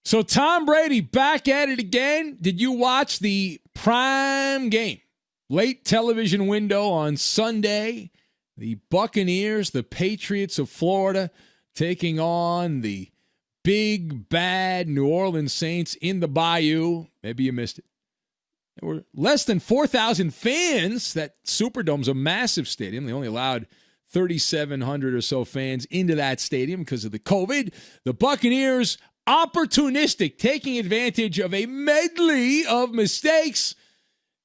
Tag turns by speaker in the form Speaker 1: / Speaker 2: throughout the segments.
Speaker 1: So Tom Brady back at it again. Did you watch the prime game? Late television window on Sunday. The Buccaneers, the Patriots of Florida, taking on the big, bad New Orleans Saints in the Bayou. Maybe you missed it. There were less than 4,000 fans. That Superdome's a massive stadium. They only allowed 3,700 or so fans into that stadium because of the COVID. The Buccaneers, opportunistic, taking advantage of a medley of mistakes,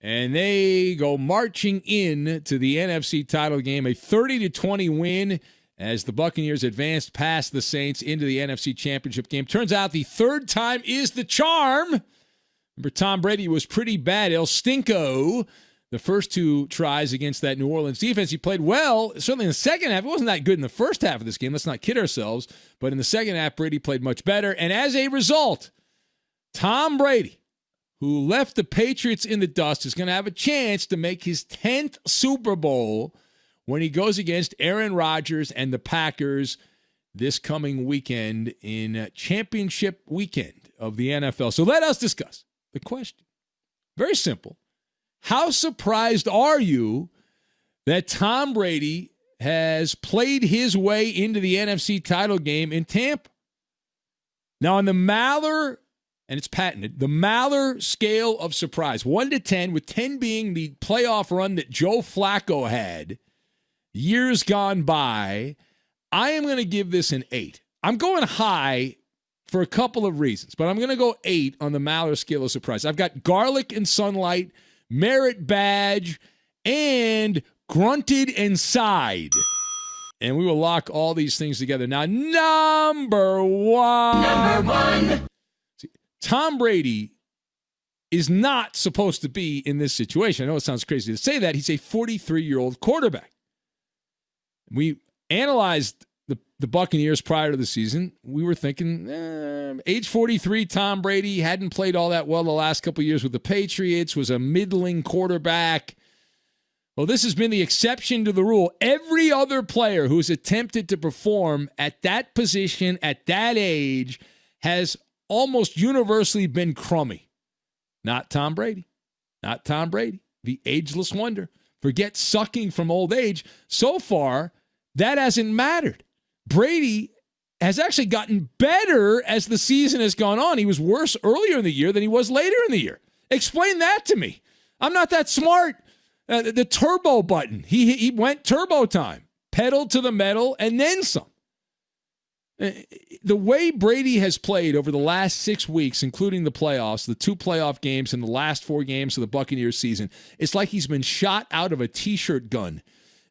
Speaker 1: and they go marching in to the NFC title game, a 30-20 win as the Buccaneers advanced past the Saints into the NFC championship game. Turns out the third time is the charm. Remember, Tom Brady was pretty bad, El Stinko, the first two tries against that New Orleans defense. He played well, certainly in the second half. It wasn't that good in the first half of this game. Let's not kid ourselves. But in the second half, Brady played much better. And as a result, Tom Brady, who left the Patriots in the dust, is going to have a chance to make his 10th Super Bowl when he goes against Aaron Rodgers and the Packers this coming weekend in championship weekend of the NFL. So let us discuss the question. Very simple. How surprised are you that Tom Brady has played his way into the NFC title game in Tampa? Now, on the Maller, and it's patented, the Maller scale of surprise, 1 to 10, with 10 being the playoff run that Joe Flacco had years gone by, I am going to give this an 8. I'm going high for a couple of reasons, but I'm going to go 8 on the Maller scale of surprise. I've got garlic and sunlight, merit badge, and grunted and sighed. And we will lock all these things together. Now, number one. See, Tom Brady is not supposed to be in this situation. I know it sounds crazy to say that. He's a 43-year-old quarterback. We analyzed the Buccaneers prior to the season. We were thinking, age 43, Tom Brady hadn't played all that well the last couple of years with the Patriots, was a middling quarterback. Well, this has been the exception to the rule. Every other player who's attempted to perform at that position at that age has almost universally been crummy. Not Tom Brady. Not Tom Brady. The ageless wonder. Forget sucking from old age. So far, that hasn't mattered. Brady has actually gotten better as the season has gone on. He was worse earlier in the year than he was later in the year. Explain that to me. I'm not that smart. The turbo button. He went turbo time. Pedal to the metal and then some. The way Brady has played over the last 6 weeks, including the playoffs, the 2 playoff games and the last 4 games of the Buccaneers season, it's like he's been shot out of a T-shirt gun.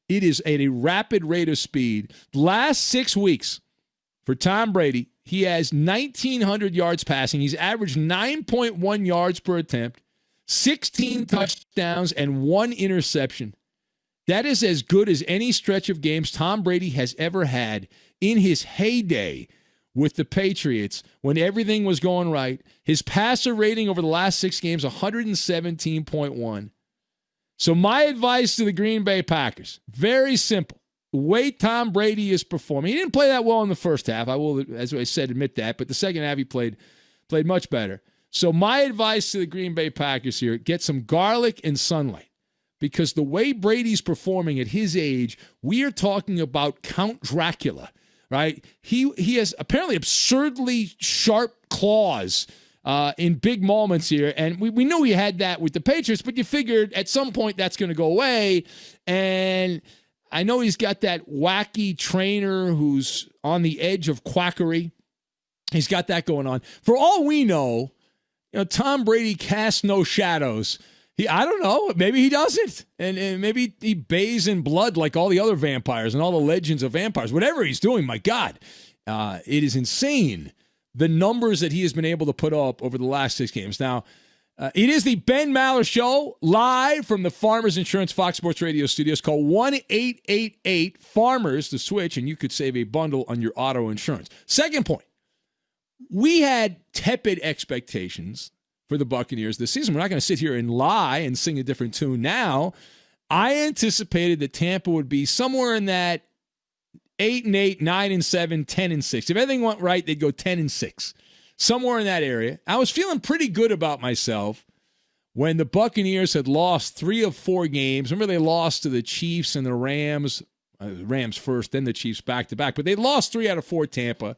Speaker 1: It is at a rapid rate of speed. Last 6 weeks for Tom Brady, he has 1,900 yards passing. He's averaged 9.1 yards per attempt, 16 touchdowns, and 1 interception. That is as good as any stretch of games Tom Brady has ever had in his heyday with the Patriots when everything was going right. His passer rating over the last 6 games, 117.1. So my advice to the Green Bay Packers, very simple. The way Tom Brady is performing, he didn't play that well in the first half. I will, as I said, admit that. But the second half, he played much better. So my advice to the Green Bay Packers here, get some garlic and sunlight. Because the way Brady's performing at his age, we are talking about Count Dracula, right? He has apparently absurdly sharp claws in big moments here. And we knew he had that with the Patriots, but you figured at some point that's going to go away. And I know he's got that wacky trainer who's on the edge of quackery. He's got that going on. For all we know, Tom Brady casts no shadows. I don't know. Maybe he doesn't. And maybe he bathes in blood like all the other vampires and all the legends of vampires. Whatever he's doing, my God, it is insane, the numbers that he has been able to put up over the last 6 games. Now, it is the Ben Maller Show, live from the Farmers Insurance Fox Sports Radio studios. Call 1-888-FARMERS to switch, and you could save a bundle on your auto insurance. Second point, we had tepid expectations for the Buccaneers this season. We're not going to sit here and lie and sing a different tune now. I anticipated that Tampa would be somewhere in that 8-8, 9-7, 10-6. If everything went right, they'd go 10-6. somewhere in that area. I was feeling pretty good about myself when the Buccaneers had lost 3 of 4 games. Remember, they lost to the Chiefs and the Rams. Rams first, then the Chiefs back-to-back. But they lost 3 out of 4 Tampa.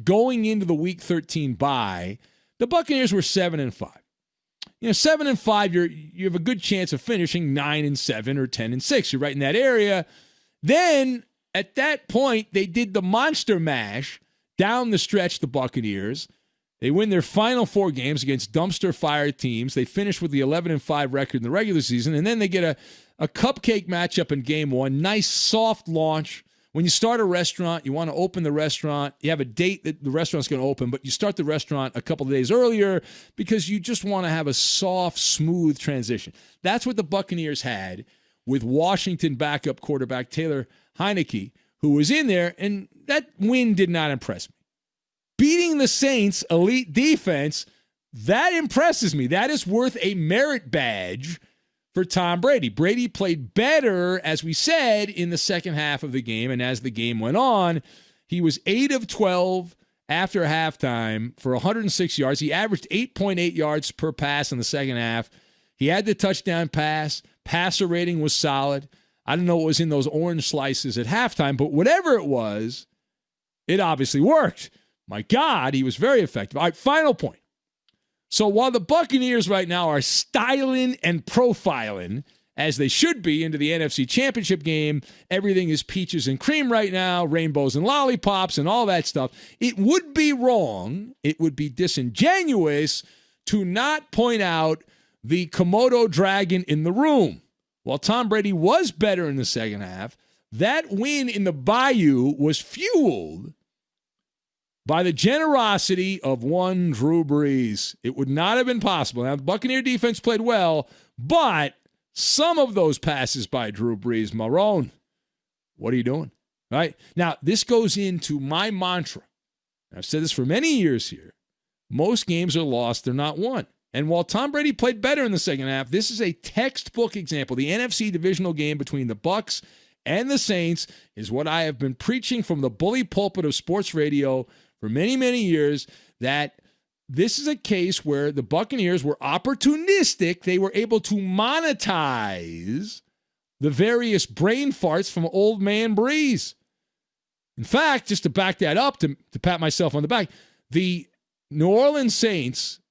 Speaker 1: Going into the Week 13 bye, the Buccaneers were 7-5. 7-5, you have a good chance of finishing 9-7 or 10-6. You're right in that area. Then, at that point, they did the monster mash down the stretch, the Buccaneers. They win their final 4 games against dumpster fire teams. They finish with the 11-5 record in the regular season, and then they get a cupcake matchup in game 1. Nice, soft launch. When you start a restaurant, you want to open the restaurant. You have a date that the restaurant's going to open, but you start the restaurant a couple of days earlier because you just want to have a soft, smooth transition. That's what the Buccaneers had with Washington backup quarterback Taylor Heinicke, who was in there, and that win did not impress me. Beating the Saints' elite defense, that impresses me. That is worth a merit badge for Tom Brady. Brady played better, as we said, in the second half of the game, and as the game went on, he was 8 of 12 after halftime for 106 yards. He averaged 8.8 yards per pass in the second half. He had the touchdown pass. Passer rating was solid. I don't know what was in those orange slices at halftime, but whatever it was, it obviously worked. My God, he was very effective. All right, final point. So while the Buccaneers right now are styling and profiling, as they should be, into the NFC Championship game, everything is peaches and cream right now, rainbows and lollipops and all that stuff, it would be wrong, it would be disingenuous to not point out the Komodo dragon in the room. While Tom Brady was better in the second half, that win in the Bayou was fueled by the generosity of one Drew Brees. It would not have been possible. Now, the Buccaneer defense played well, but some of those passes by Drew Brees, Marone, what are you doing? All right? Now, this goes into my mantra. I've said this for many years here. Most games are lost, they're not won. And while Tom Brady played better in the second half, this is a textbook example. The NFC divisional game between the Bucs and the Saints is what I have been preaching from the bully pulpit of sports radio for many, many years, that this is a case where the Buccaneers were opportunistic. They were able to monetize the various brain farts from old man Breeze. In fact, just to back that up, to pat myself on the back, the New Orleans Saints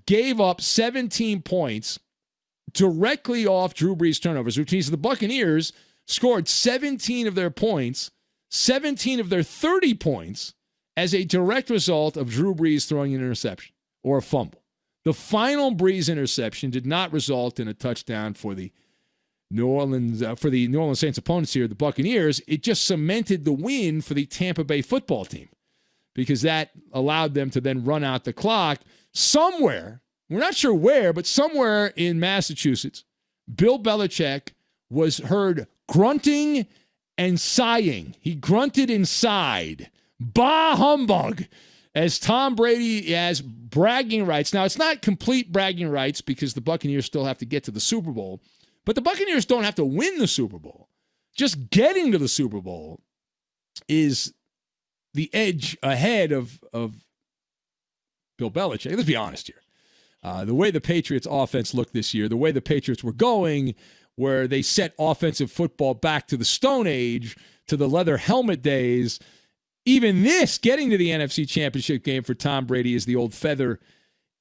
Speaker 1: gave up 17 points directly off Drew Brees' turnovers, which means the Buccaneers scored 17 of their points, 17 of their 30 points, as a direct result of Drew Brees throwing an interception or a fumble. The final Brees interception did not result in a touchdown for the New Orleans Saints opponents here, the Buccaneers. It just cemented the win for the Tampa Bay football team because that allowed them to then run out the clock somewhere. We're not sure where, but somewhere in Massachusetts, Bill Belichick was heard grunting and sighing. He grunted and sighed. Bah humbug, as Tom Brady has bragging rights. Now, it's not complete bragging rights because the Buccaneers still have to get to the Super Bowl, but the Buccaneers don't have to win the Super Bowl. Just getting to the Super Bowl is the edge ahead of Bill Belichick. Let's be honest here. The way the Patriots offense looked this year, the way the Patriots were going, where they set offensive football back to the Stone Age, to the leather helmet days, even this, getting to the NFC Championship game for Tom Brady, is the old feather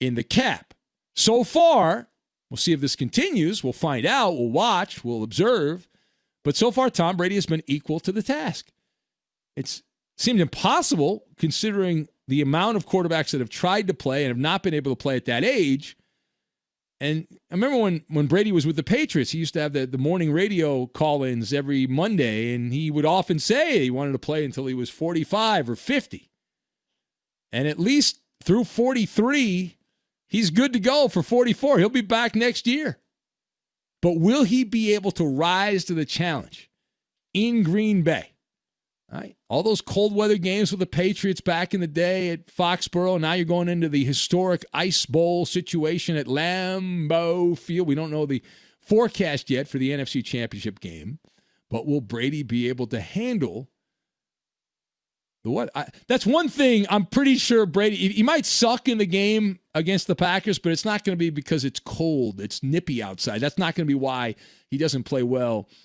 Speaker 1: in the cap. So far, we'll see if this continues. We'll find out. We'll watch. We'll observe. But so far, Tom Brady has been equal to the task. It seemed impossible considering the amount of quarterbacks that have tried to play and have not been able to play at that age. And I remember when Brady was with the Patriots, he used to have the morning radio call-ins every Monday, and he would often say he wanted to play until he was 45 or 50. And at least through 43, he's good to go for 44. He'll be back next year. But will he be able to rise to the challenge in Green Bay? All right. All those cold weather games with the Patriots back in the day at Foxborough. Now you're going into the historic Ice Bowl situation at Lambeau Field. We don't know the forecast yet for the NFC Championship game, but will Brady be able to handle That's one thing I'm pretty sure Brady, he might suck in the game against the Packers, but it's not going to be because it's cold. It's nippy outside. That's not going to be why he doesn't play well